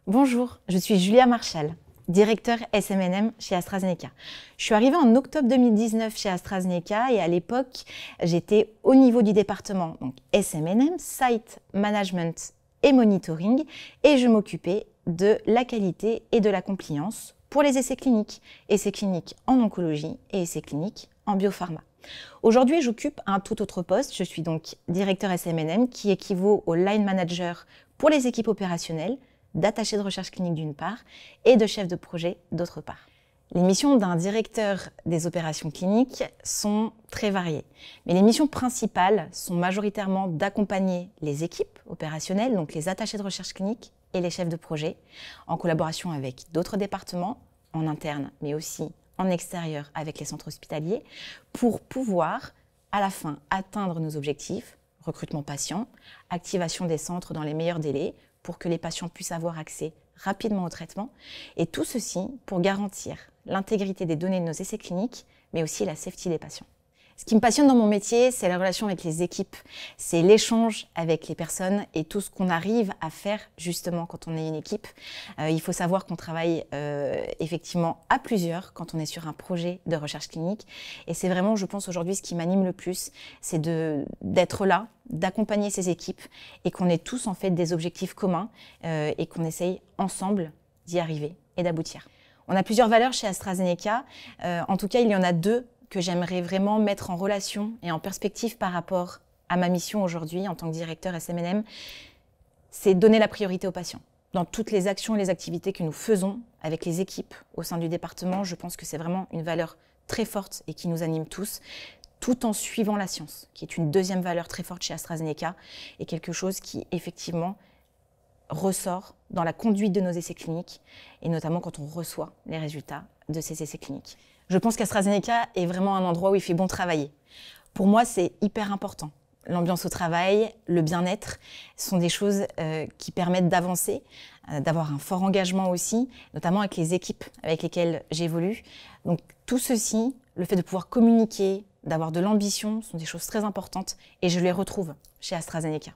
Bonjour, je suis Julia Marchal, directeur SMNM chez AstraZeneca. Je suis arrivée en octobre 2019 chez AstraZeneca et à l'époque, j'étais au niveau du département donc SMNM, Site Management et Monitoring, et je m'occupais de la qualité et de la compliance pour les essais cliniques en oncologie et essais cliniques en biopharma. Aujourd'hui, j'occupe un tout autre poste. Je suis donc directeur SMNM qui équivaut au line manager pour les équipes opérationnelles, d'attaché de recherche clinique d'une part et de chef de projet d'autre part. Les missions d'un directeur des opérations cliniques sont très variées, mais les missions principales sont majoritairement d'accompagner les équipes opérationnelles, donc les attachés de recherche clinique et les chefs de projet, en collaboration avec d'autres départements, en interne mais aussi en extérieur avec les centres hospitaliers, pour pouvoir à la fin atteindre nos objectifs, recrutement patient, activation des centres dans les meilleurs délais, pour que les patients puissent avoir accès rapidement au traitement, et tout ceci pour garantir l'intégrité des données de nos essais cliniques, mais aussi la safety des patients. Ce qui me passionne dans mon métier, c'est la relation avec les équipes, c'est l'échange avec les personnes et tout ce qu'on arrive à faire justement quand on est une équipe. Il faut savoir qu'on travaille effectivement à plusieurs quand on est sur un projet de recherche clinique, et c'est vraiment, je pense aujourd'hui, ce qui m'anime le plus, c'est d'être là, d'accompagner ces équipes et qu'on ait tous en fait des objectifs communs et qu'on essaye ensemble d'y arriver et d'aboutir. On a plusieurs valeurs chez AstraZeneca, en tout cas il y en a deux que j'aimerais vraiment mettre en relation et en perspective par rapport à ma mission aujourd'hui en tant que directeur SMNM, c'est donner la priorité aux patients. Dans toutes les actions et les activités que nous faisons avec les équipes au sein du département, je pense que c'est vraiment une valeur très forte et qui nous anime tous, tout en suivant la science, qui est une deuxième valeur très forte chez AstraZeneca et quelque chose qui effectivement ressort dans la conduite de nos essais cliniques et notamment quand on reçoit les résultats de ces essais cliniques. Je pense qu'AstraZeneca est vraiment un endroit où il fait bon travailler. Pour moi, c'est hyper important. L'ambiance au travail, le bien-être sont des choses qui permettent d'avancer, d'avoir un fort engagement aussi, notamment avec les équipes avec lesquelles j'évolue. Donc tout ceci, le fait de pouvoir communiquer, d'avoir de l'ambition, sont des choses très importantes et je les retrouve chez AstraZeneca.